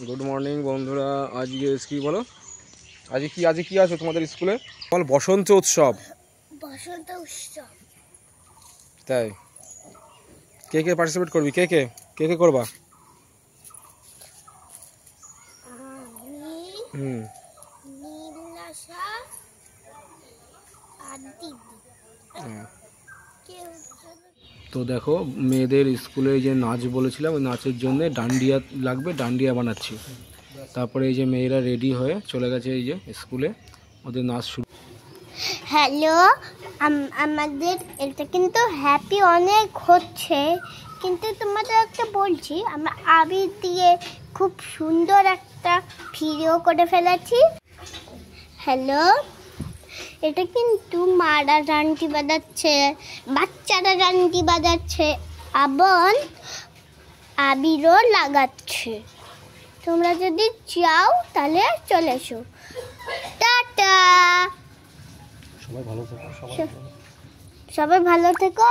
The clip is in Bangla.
গুড মর্নিং বন্ধুরা। আজকে কি বলো, আজকে কি আছে তোমাদের স্কুলে? বল, বসন্ত উৎসব। বসন্ত উৎসব। তাই কে কে পার্টিসিপেট করবি? কে কে কে কে করবা? নীলাশা আর দিদি। তো দেখো, মেয়েদের স্কুলে যে নাচ বলেছিলাম, ওই নাচের জন্য ডান্ডিয়া লাগবে, ডান্ডিয়া বানাচ্ছি। তারপরে এই যে মেয়েরা রেডি হয়ে চলে গেছে এই যে স্কুলে, ওদের নাচ শুরু। হ্যালো, আমাদের এটা কিন্তু হ্যাপি অনেক হচ্ছে, কিন্তু তোমাদের একটা বলছি, আমরা আবির দিয়ে খুব সুন্দর একটা ভিডিও করে ফেলেছি। হ্যালো, এটা কিন্তু মারা ডান্ডি বাজাচ্ছে, বাচ্চারা ডান্ডি বাজাচ্ছে, আবার আবিরও লাগাচ্ছে। তোমরা যদি চাও তাহলে চলে এসো। টাটা, সবাই ভালো থেকো।